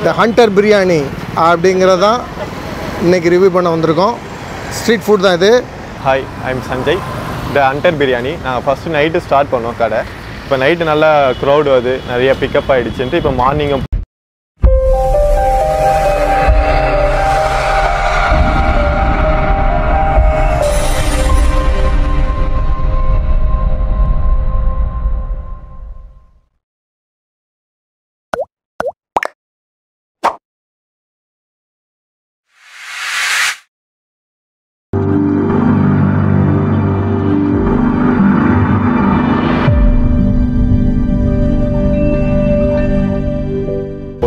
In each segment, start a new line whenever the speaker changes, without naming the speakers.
the Hunter Briyani அப்படிங்கறதான் இன்னைக்கு review பண்ண வந்திருக்கோம். ஸ்ட்ரீட் ஃபுட் தான் இது.
Hi, I'm Sanjay. The Hunter Briyani. நான் ஃபர்ஸ்ட் நைட் ஸ்டார்ட் பண்ணோம் கடை. இப்போ நைட் நல்லா crowd வருது. நிறைய பிக்கப் ஆயிடுச்சுன்னு இப்போ மார்னிங்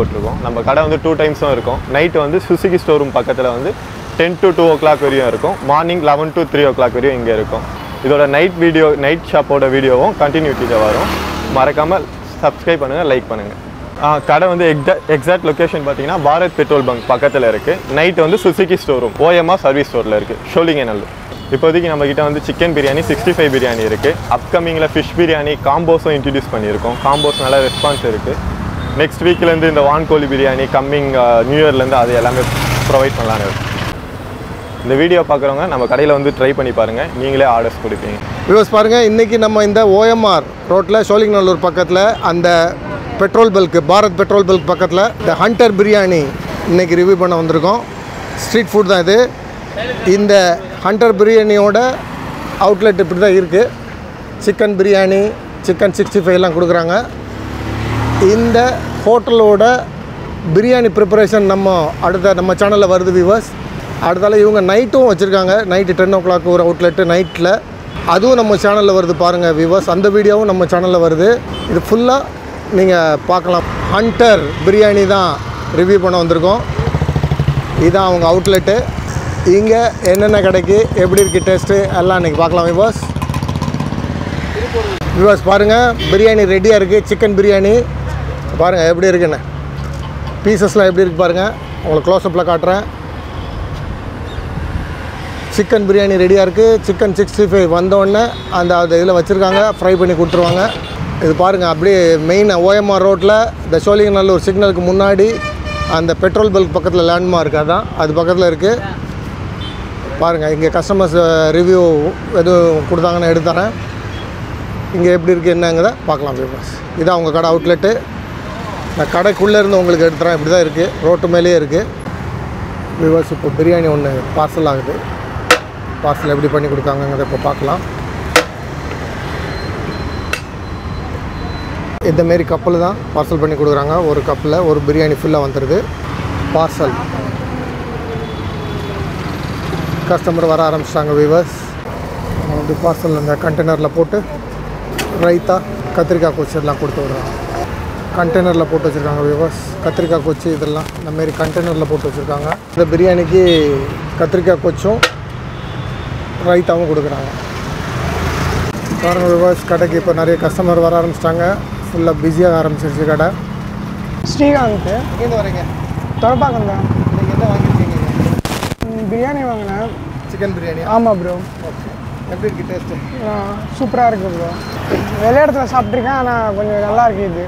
போட்டுருக்கோம். நம்ம கடை வந்து 2 டைம்ஸும் இருக்கும். நைட் வந்து சுசுகி ஸ்டோர் ரூம் பக்கத்தில் வந்து 10 to 2 o'clock வரையும் இருக்கும். மார்னிங் 11 to 3 o'clock வரையும் இங்கே இருக்கும். இதோட நைட் ஷாப்போட வீடியோவும் கண்டினியூட்டியில் வரும். மறக்காமல் சப்ஸ்கிரைப் பண்ணுங்கள், லைக் பண்ணுங்கள். கடை வந்து எக்ஸாக்ட் லொக்கேஷன் பார்த்தீங்கன்னா பாரத் பெட்ரோல் பங்க் பக்கத்தில் இருக்குது. நைட் வந்து Suzuki store room OMR service ஸ்டோரில் இருக்குது, ஷோலிங்கநல்லூர். இப்போதைக்கு நம்மக்கிட்ட வந்து சிக்கன் பிரியாணி, 65 பிரியாணி இருக்குது. அப்கமிங்கில் ஃபிஷ் பிரியாணி காம்போஸும் இன்ட்ரடியூஸ் பண்ணியிருக்கோம். காம்போஸ் நல்ல ரெஸ்பான்ஸ் இருக்குது. நெக்ஸ்ட் வீக்லேருந்து இந்த வான்கோழி பிரியாணி கம்மிங் நியூ இயர்லேருந்து அது எல்லாமே ப்ரொவைட் பண்ணலான்னு இருக்கு. இந்த வீடியோ பார்க்குறவங்க நம்ம கடையில் வந்து ட்ரை பண்ணி பாருங்கள், நீங்களே ஆர்டர்ஸ் கொடுப்பீங்க. வியூவர்ஸ் பாருங்கள், இன்றைக்கி நம்ம இந்த ஓஎம்ஆர் ரோட்டில் ஷோலிங்கநல்லூர் பக்கத்தில் அந்த petrol bulk, Bharat petrol bulk பக்கத்தில் இந்த ஹண்டர் பிரியாணி இன்றைக்கி ரிவ்யூ பண்ண வந்திருக்கோம். ஸ்ட்ரீட் ஃபுட் தான் இது. இந்த ஹண்டர் பிரியாணியோட அவுட்லெட் இப்படி தான் இருக்குது. சிக்கன் பிரியாணி, சிக்கன் 65 எல்லாம் கொடுக்குறாங்க. இந்த ஹோட்டலோட பிரியாணி ப்ரிப்பரேஷன் நம்ம சேனலில் வருது வியூவர்ஸ். அடுத்தால இவங்க நைட்டும் வச்சுருக்காங்க. நைட்டு 10 o'clock ஒரு அவுட்லெட்டு நைட்டில், அதுவும் நம்ம சேனலில் வருது பாருங்கள் வியூவர்ஸ். அந்த வீடியோவும் நம்ம சேனலில் வருது. இது ஃபுல்லாக நீங்கள் பார்க்கலாம். ஹண்டர் பிரியாணி தான் ரிவ்யூ பண்ண வந்திருக்கோம். இதுதான் அவங்க அவுட்லெட்டு. இங்கே என்னென்ன கிடைக்கு, எப்படி இருக்குது டேஸ்ட்டு எல்லாம் இன்றைக்கி பார்க்கலாம் வியூவர்ஸ். வியூவர்ஸ் பாருங்கள், பிரியாணி ரெடியாக இருக்குது. சிக்கன் பிரியாணி பாருங்கள் எப்படி இருக்குன்னு, பீசஸ்லாம் எப்படி இருக்குது பாருங்கள். உங்களுக்கு க்ளோஸ்அப்பில் காட்டுறேன். சிக்கன் பிரியாணி ரெடியாக இருக்குது. சிக்கன் 65 வந்தோடனே அந்த இதில் வச்சுருக்காங்க, ஃப்ரை பண்ணி கொடுத்துருவாங்க. இது பாருங்கள், அப்படியே மெயின் ஓஎம்ஆர் ரோட்டில் இந்த ஷோலிங்கநல்லூர் சிக்னலுக்கு முன்னாடி அந்த பெட்ரோல் பல்க் பக்கத்தில் லேண்ட்மார்க் அதான், அது பக்கத்தில் இருக்குது பாருங்கள். இங்கே கஸ்டமர்ஸ் ரிவ்யூ எதுவும் கொடுத்தாங்கன்னு எடுத்துறேன். இங்கே எப்படி இருக்குது என்னங்கிறத பார்க்கலாம் வியூவர்ஸ். இதான் அவங்க கடை அவுட்லெட்டு. நான் கடைக்குள்ளே இருந்து உங்களுக்கு எடுத்துகிறேன். இப்படி தான் இருக்குது, ரோட்டு மேலேயே இருக்குது வியூவர்ஸ். இப்போ பிரியாணி ஒன்று பார்சல் ஆகுது. பார்சல் எப்படி பண்ணி கொடுக்காங்கங்கிறத இப்போ பார்க்கலாம். இந்தமாரி கப்பில் தான் பார்சல் பண்ணி கொடுக்குறாங்க. ஒரு கப்பில் ஒரு பிரியாணி ஃபுல்லாக வந்துடுது. பார்சல் கஸ்டமர் வர ஆரம்பிச்சிட்டாங்க வியூவர்ஸ். அப்படி பார்சல் அந்த கண்டெய்னரில் போட்டு ரைத்தா, கத்திரிக்காய் கொச்சி எல்லாம் கொடுத்து விடுறாங்க. கண்டெய்னரில் போட்டு வச்சுருக்காங்க வியூவர்ஸ். கத்திரிக்காய் கொச்சி இதெல்லாம் இந்தமாரி கண்டெய்னரில் போட்டு வச்சுருக்காங்க. இந்த பிரியாணிக்கு கத்திரிக்காய் கொச்சும் ரைத்தாவும் கொடுக்குறாங்க. பாருங்க வியூவர்ஸ், கடைக்கு இப்போ நிறைய கஸ்டமர் வர ஆரம்பிச்சிட்டாங்க. ஃபுல்லாக பிஸியாக ஆரம்பிச்சிருச்சு கடை.
ஸ்ரீகாந்த்
எங்கே வரீங்க?
தொடப்பாக்கம் தான்.
நீங்கள் என்ன வாங்கியிருக்கீங்க?
பிரியாணி வாங்கினேன்.
சிக்கன் பிரியாணி.
ஆமாம் ப்ரோ.
ஓகே, எப்படி இருக்குது டேஸ்ட்டு?
சூப்பராக இருக்குது ப்ரோ. வெளிய இடத்துல சாப்பிட்ருக்கேன், ஆனால் கொஞ்சம் நல்லா இருக்குது இது.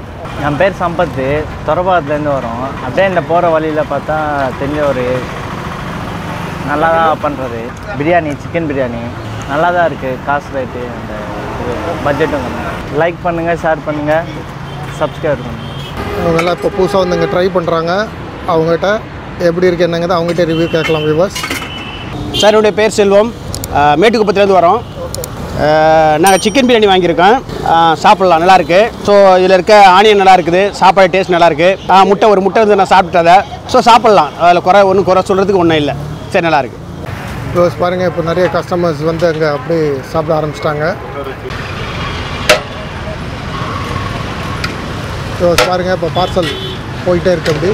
என் பேர் சம்பத்து, தொடப்பாக்கத்துலேருந்து வரோம். அப்படியே இந்த போகிற வழியில் பார்த்தா தெரிஞ்ச ஒரு நல்லா தான் பண்ணுறது பிரியாணி, சிக்கன் பிரியாணி நல்லா தான் இருக்குது. காசு ரேட்டு அந்த பட்ஜெட்டும் லைக் பண்ணுங்கள், ஷேர் பண்ணுங்கள், சப்ஸ்கிரைப் பண்ணுங்கள்.
அவங்கெல்லாம் இப்போ புதுசாக வந்து இங்கே ட்ரை பண்ணுறாங்க. அவங்ககிட்ட எப்படி இருக்குது என்னங்கிறது அவங்ககிட்ட ரிவ்யூ கேட்கலாம் வியூவர்ஸ்.
சார், என்னுடைய பேர் செல்வம், மேட்டுக்குப்பத்துலேருந்து வரோம். நாங்கள் சிக்கன் பிரியாணி வாங்கியிருக்கோம். சாப்பிட்லாம், நல்லாயிருக்கு. ஸோ இதில் இருக்க ஆனியன் நல்லா இருக்குது, சாப்பாடு டேஸ்ட் நல்லாயிருக்கு. ஒரு முட்டை வந்து நான் சாப்பிட்டதை. ஸோ சாப்பிட்லாம், அதில் குறை சொல்கிறதுக்கு ஒன்றும் இல்லை. சரி, நல்லாயிருக்கு.
ப்ளஸ் பாருங்கள், இப்போ நிறைய கஸ்டமர்ஸ் வந்து அங்கே அப்படி சாப்பிட ஆரம்பிச்சிட்டாங்க. ப்ளஸ் பாருங்கள், இப்போ பார்சல் போயிட்டே இருக்கு. அப்படி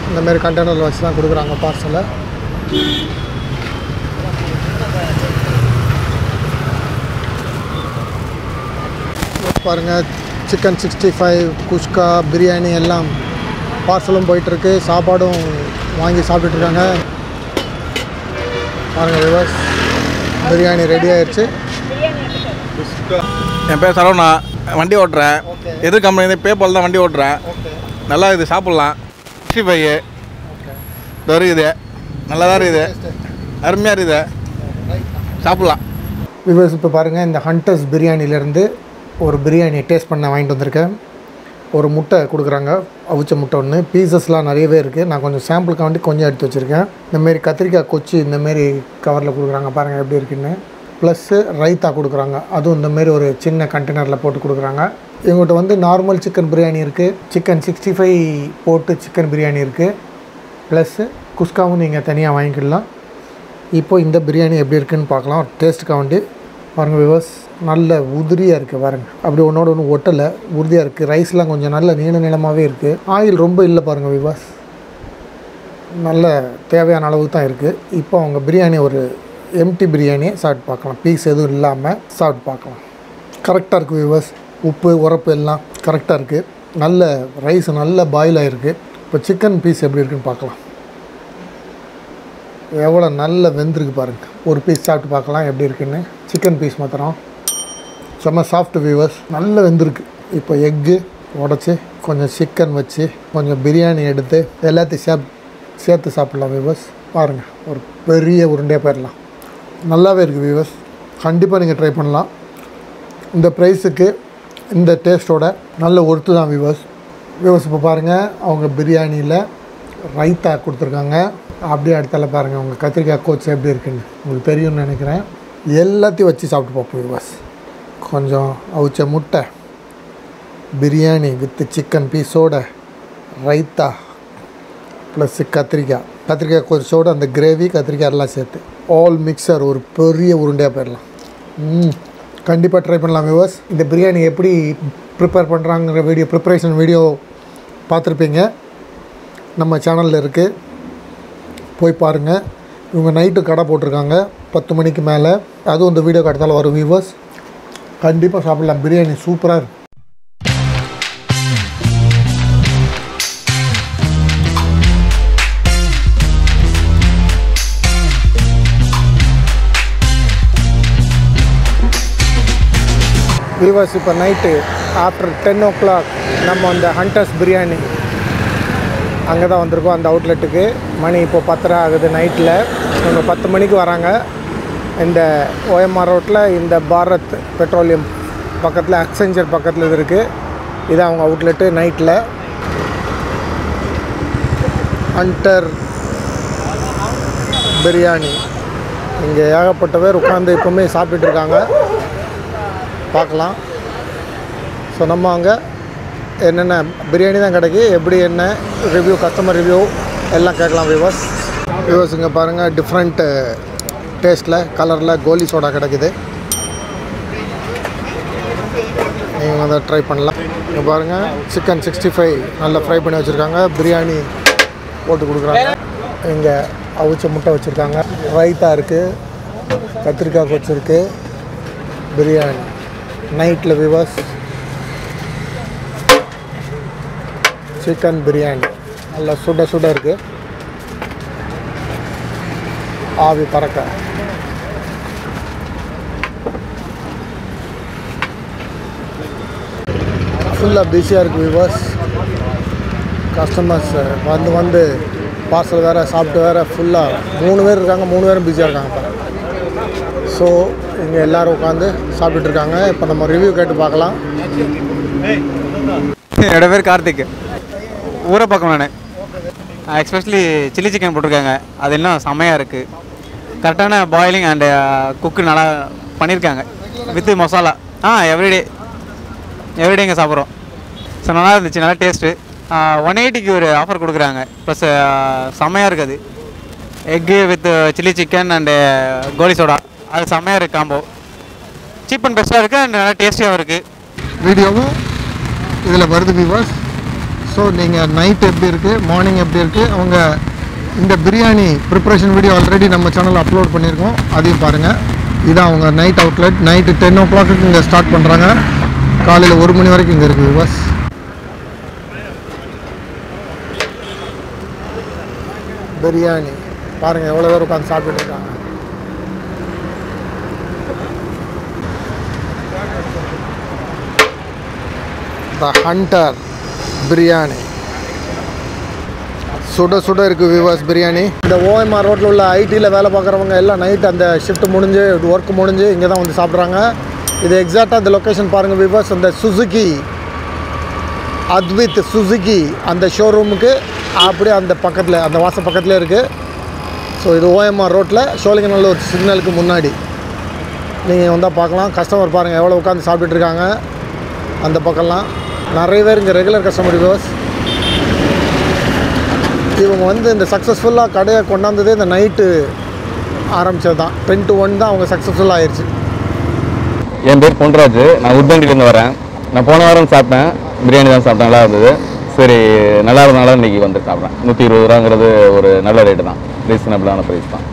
இந்தமாரி கண்டெய்னரில் வச்சு தான் கொடுக்குறாங்க பார்சலை. பாருங்கள், சிக்கன் 65, குஷ்கா, பிரியாணி எல்லாம் பார்சலும் போயிட்டுருக்கு. சாப்பாடும் வாங்கி சாப்பிட்டுருக்காங்க. பாருங்கள் வியூவர்ஸ், பிரியாணி ரெடி ஆயிடுச்சு.
என் பேர் சரவணா, வண்டி ஓட்டுறேன். எது கம்பெனி பேபால் தான் வண்டி ஓட்டுறேன். நல்லா இருக்குது சாப்பிட்லாம் 65 இருக்குது நல்லா தான் இருக்குது அருமையாக இருக்குது சாப்பிட்லாம்.
வியூவர்ஸ் இப்போ பாருங்கள், இந்த ஹண்டர்ஸ் பிரியாணிலேருந்து ஒரு பிரியாணி டேஸ்ட் பண்ண வாங்கிட்டு வந்திருக்கேன். ஒரு முட்டை கொடுக்குறாங்க, அவிச்ச முட்டை ஒன்று. பீசஸ்லாம் நிறையவே இருக்குது. நான் கொஞ்சம் சாம்பிளுக்கு வேண்டி கொஞ்சம் எடுத்து வச்சுருக்கேன். இந்தமாரி கத்திரிக்காய் கொச்சி இந்தமாரி கவரில் கொடுக்குறாங்க, பாருங்கள் எப்படி இருக்குன்னு. ப்ளஸ்ஸு ரைத்தா கொடுக்குறாங்க, அதுவும் இந்தமாரி ஒரு சின்ன கண்டெய்னரில் போட்டு கொடுக்குறாங்க. இவங்ககிட்ட வந்து நார்மல் சிக்கன் பிரியாணி இருக்குது, சிக்கன் 65 போட்டு சிக்கன் பிரியாணி இருக்குது, ப்ளஸ்ஸு குஸ்காவும் நீங்கள் தனியாக வாங்கிக்கலாம். இப்போது இந்த பிரியாணி எப்படி இருக்குதுன்னு பார்க்கலாம். டேஸ்ட்டுக்காக வேண்டி பாருங்கள் வியூவர்ஸ், நல்ல உதிரியாக இருக்குது பாருங்கள். அப்படி ஒன்றோட ஒன்று ஒட்டலை, உறுதியாக இருக்குது. ரைஸ்லாம் கொஞ்சம் நல்ல நீளமாகவே இருக்குது. ஆயில் ரொம்ப இல்லை பாருங்கள் வியூவர்ஸ், நல்ல தேவையான அளவுக்கு தான் இருக்குது. இப்போ அவங்க பிரியாணி ஒரு எம்டி பிரியாணி சாப்பிட்டு பார்க்கலாம், பீஸ் எதுவும் இல்லாமல் சாப்பிட்டு பார்க்கலாம். கரெக்டாக இருக்குது வியூவர்ஸ், உப்பு உரப்பு எல்லாம் கரெக்டாக இருக்குது. நல்ல ரைஸ் நல்ல பாயில் ஆகிருக்கு. இப்போ சிக்கன் பீஸ் எப்படி இருக்குன்னு பார்க்கலாம். எவ்வளோ நல்ல வெந்திருக்கு பாருங்கள். ஒரு பீஸ் சாப்பிட்டு பார்க்கலாம் எப்படி இருக்குன்னு. சிக்கன் பீஸ் மாத்திரம் செம்ம சாஃப்ட் வியூவர்ஸ், நல்ல வெந்திருக்கு. இப்போ எக்கு உடச்சி கொஞ்சம் சிக்கன் வச்சு கொஞ்சம் பிரியாணி எடுத்து எல்லாத்தையும் சேர்த்து சாப்பிட்லாம் வியூவர்ஸ். பாருங்கள், ஒரு பெரிய உருண்டையாக போயிடலாம். நல்லாவே இருக்குது வியூவர்ஸ், கண்டிப்பாக நீங்கள் ட்ரை பண்ணலாம். இந்த ப்ரைஸுக்கு இந்த டேஸ்ட்டோட நல்ல ஒர்த்து தான் வியூவர்ஸ். இப்போ பாருங்கள், அவங்க பிரியாணியில் ரைத்தா கொடுத்துருக்காங்க. அப்படியே அடுத்தால பாருங்கள் உங்கள் கத்திரிக்காய் கோச்சு எப்படி இருக்குன்னு உங்களுக்கு தெரியும்னு நினைக்கிறேன். எல்லாத்தையும் வச்சு சாப்பிட்டு பார்ப்போம் வியூவர்ஸ். கொஞ்சம் அவிச்ச முட்டை, பிரியாணி வித் சிக்கன் பீஸோட, ரைத்தா ப்ளஸ் கத்திரிக்காய் கோச்சோட அந்த கிரேவி கத்திரிக்காய் எல்லாம் சேர்த்து ஆல் மிக்சர் ஒரு பெரிய உருண்டையாக போயிடலாம். கண்டிப்பாக ட்ரை பண்ணலாம் வியூவர்ஸ். இந்த பிரியாணி எப்படி ப்ரிப்பேர் பண்ணுறாங்கிற ப்ரிப்பரேஷன் வீடியோ பார்த்துருப்பீங்க, நம்ம சேனலில் இருக்குது, போய் பாருங்கள். இவங்க நைட்டு கடை போட்டிருக்காங்க 10 மணிக்கு மேலே, அதுவும் இந்த வீடியோ கடத்தால வரும் வியூவர்ஸ். கண்டிப்பாக சாப்பிட்லாம், பிரியாணி சூப்பராக இருக்குது. வியூவர்ஸ், இப்போ நைட்டு ஆஃப்டர் 10 o'clock நம்ம அந்த ஹண்டர்ஸ் பிரியாணி அங்கே தான் வந்திருக்கோம், அந்த அவுட்லெட்டுக்கு. மணி இப்போ 10:30 ஆகுது நைட்டில். இவங்க 10 மணிக்கு வராங்க. இந்த OMR ரோட்டில் இந்த பாரத் பெட்ரோலியம் பக்கத்தில், அக்செஞ்சர் பக்கத்தில் இது இருக்குது. இது அவங்க அவுட்லெட்டு. நைட்டில் ஹண்டர் பிரியாணி இங்கே ஏகப்பட்ட பேர் உட்காந்து எப்போவுமே சாப்பிட்டுட்டு இருக்காங்க, பார்க்கலாம். ஸோ நம்ம அங்கே என்னென்ன பிரியாணி தான் கிடைக்கி, எப்படி என்ன ரிவ்யூ, கஸ்டமர் ரிவ்யூ எல்லாம் கேட்கலாம் வியூவர்ஸ். இங்கே பாருங்கள், டிஃப்ரெண்ட் டேஸ்ட்டில் கலரில் கோலி சோடா கிடைக்குது, நீங்கள் வந்து ட்ரை பண்ணலாம். இங்கே பாருங்கள், சிக்கன் 65 நல்லா ஃப்ரை பண்ணி வச்சுருக்காங்க, பிரியாணி போட்டு கொடுக்குறாங்க. இங்கே அவிச்ச முட்டை வச்சுருக்காங்க, ரைத்தா இருக்குது, கத்திரிக்காய் கொச்சிருக்கு, பிரியாணி நைட்டில் வியூவர்ஸ். சிக்கன் பிரியாணி நல்லா சுட இருக்குது, ஆவி பறக்க. ஃபுல்லாக பிஸியாக இருக்குது வியூவர்ஸ். கஸ்டமர்ஸ் வந்து பார்சல் வேறு சாப்பிட்டு வேறு ஃபுல்லாக 3 பேர் இருக்காங்க, 3 பேரும் பிஸியாக இருக்காங்க. ஸோ இங்கே எல்லோரும் உட்காந்து சாப்பிட்டுருக்காங்க. இப்போ நம்ம ரிவ்யூ கேட்டு பார்க்கலாம்.
என்னோடய பேர் கார்த்திக், ஊரை பக்கம். நான் எக்ஸ்பெஷலி சில்லி சிக்கன் போட்டிருக்காங்க, அது இன்னும் செம்மையாக இருக்குது. கரெக்டான பாயிலிங் அண்டு குக்கு நல்லா பண்ணியிருக்காங்க வித் மசாலா. எவ்ரிடே இங்கே சாப்பிட்றோம். ஸோ நல்லா இருந்துச்சு, நல்லா டேஸ்ட்டு. 180க்கு ஒரு ஆஃபர் கொடுக்குறாங்க, ப்ளஸ் செம்மையாக இருக்குது. Egg with chilli chicken and Kohli soda, அது செம்மையாக இருக்குது காம்போ. சீப் அண்ட் பெஸ்ட்டாக இருக்குது அண்ட் நல்லா டேஸ்டியாகவும் இருக்குது.
வீடியோவும் இதில் வருது வியூவர்ஸ். ஸோ நீங்கள் நைட் எப்படி இருக்குது, மார்னிங் எப்படி இருக்குது, அவங்க இந்த பிரியாணி ப்ரிப்பரேஷன் வீடியோ ஆல்ரெடி நம்ம சேனலில் அப்லோட் பண்ணியிருக்கோம், அதையும் பாருங்கள். இதான் அவங்க நைட் அவுட்லெட். நைட்டு 10 o'clock இங்கே ஸ்டார்ட் பண்ணுறாங்க, காலையில் 1 மணி வரைக்கும் இங்கே இருக்குது வியூவர்ஸ். பிரியாணி பாருங்கள், எவ்வளோ பேர் உட்காந்து சாப்பிட்டுட்டு இருக்காங்க. த ஹண்டர் பிரியாணி சுட சுட இருக்குது வியூவர்ஸ் பிரியாணி. இந்த ஓஎம்ஆர் ரோட்டில் உள்ள ஐடியில் வேலை பார்க்குறவங்க எல்லாம் நைட் அந்த ஷிஃப்ட் முடிஞ்சு ஒர்க் முடிஞ்சு இங்கே தான் வந்து சாப்பிட்றாங்க. இது எக்ஸாக்டாக இந்த லொக்கேஷன் பாருங்கள் வியூவர்ஸ். அந்த சுசுகி அத்வித் சுசுகி அந்த ஷோரூமுக்கு அப்படியே அந்த பக்கத்தில் அந்த வாசல் பக்கத்தில் இருக்குது. ஸோ இது ஓஎம்ஆர் ரோட்டில் சோழிங்கநல்லூர் சிக்னலுக்கு முன்னாடி நீங்கள் வந்தால் பார்க்கலாம். கஸ்டமர் பாருங்கள் எவ்வளோ உட்காந்து சாப்பிட்டுருக்காங்க. அந்த பக்கம்லாம் நிறைய பேர் இங்கே ரெகுலர் கஸ்டமர் வியூவர்ஸ். இவங்க வந்து இந்த சக்ஸஸ்ஃபுல்லாக கடையை கொண்டாந்ததே இந்த நைட்டு ஆரம்பித்தது தான். 10 to 1 தான் அவங்க சக்ஸஸ்ஃபுல்லாக ஆயிடுச்சு.
என் பேர் பொன்ராஜ். நான் உட்பண்டிலேருந்து வரேன். நான் போன வாரம் சாப்பிட்டேன், பிரியாணி தான் சாப்பிட்டேன், நல்லா இருந்தது. சரி, நல்லா இருந்தனால இன்றைக்கி வந்து சாப்பிட்றேன். 120 ரூபாங்கிறது ஒரு நல்ல ரேட்டு தான், ரீசனபிளான ப்ரைஸ் தான்,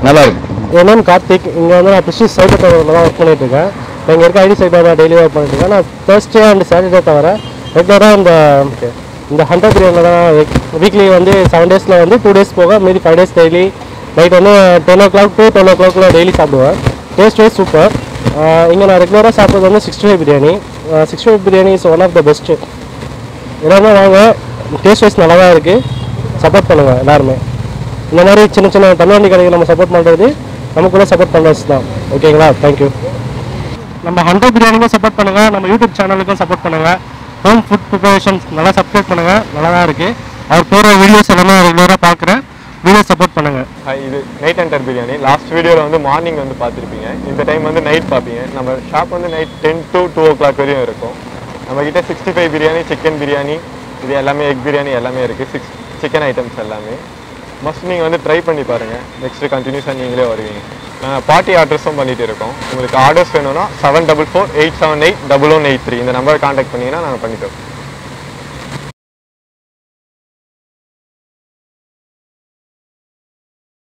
நல்லா இருக்குது.
என் நேம் கார்த்திக். இங்கே வந்து நான் பிஸ்டி சைபர் டவரில் தான் ஒர்க் பண்ணிகிட்ருக்கேன். இங்கே இருக்க ஐடி சைபர் தான் டெய்லி ஒர்க் பண்ணிட்டுருக்கேன். நான் தேர்ஸ்டே அண்ட் சாட்டர்டே தவிர ரெகுலராக இந்த ஹண்டர் பிரியாணியில் தான் வீக்லி வந்து 7 டேஸில் வந்து 2 டேஸ் போக மீதி 5 டேஸ் டெய்லி நைட் வந்து 10 o'clock to 12 o'clock டெய்லி சாப்பிடுவேன். Taste wise super. இங்கே நான் ரெகுலராக சாப்பிட்றது வந்து 65 biryani. 65 biryani is one of the best. எல்லாருமே வாங்க, டேஸ்ட் வைஸ் நல்லா தான் இருக்குது. சப்போர்ட் பண்ணுங்கள் எல்லாருமே. இந்த மாதிரி சின்ன சின்ன தள்ளுவண்டி கடைகள் நம்ம சப்போர்ட் பண்ணுறது நமக்குள்ளே சப்போர்ட் பண்ணுறது தான். ஓகேங்களா? தேங்க்யூ. நம்ம ஹண்டர் பிரியாணிக்கும் சப்போர்ட் பண்ணுங்கள், நம்ம யூடியூப் சேனலுக்கும் சப்போர்ட் பண்ணுங்கள். ஹோம் ஃபுட் ப்ரிப்பரேஷன்ஸ் நல்லா சப்ஸ்கிரைப் பண்ணுங்கள், நல்லா தான் இருக்குது. அவர் போகிற வீடியோஸ் எல்லாமே ரெகுலராக பார்க்குறேன். வீடியோ சப்போர்ட் பண்ணுங்கள்.
இது நைட் ஹண்டர் பிரியாணி. லாஸ்ட் வீடியோவில் வந்து மார்னிங் வந்து பார்த்துருப்பீங்க. இந்த டைம் வந்து நைட் பார்ப்பீங்க. நம்ம ஷாப் வந்து நைட் 10 to 2 o'clock வரையும் இருக்கும். நம்மக்கிட்ட 65 பிரியாணி, சிக்கன் பிரியாணி, இது எல்லாமே எக் பிரியாணி எல்லாமே இருக்குது. சிக்கன் ஐட்டம்ஸ் எல்லாமே மஸ்ட் நீங்கள் வந்து ட்ரை பண்ணி பாருங்கள். நெக்ஸ்ட்டு கண்டினியூஸாக நீங்களே வருவீங்க. பார்ட்டி ஆர்டர்ஸும் பண்ணிகிட்டு இருக்கோம். உங்களுக்கு ஆர்டர்ஸ் வேணும்னா 744-878-1183 இந்த நம்பரை காண்டாக்ட் பண்ணிங்கன்னா நாங்கள் பண்ணித்தரோம்.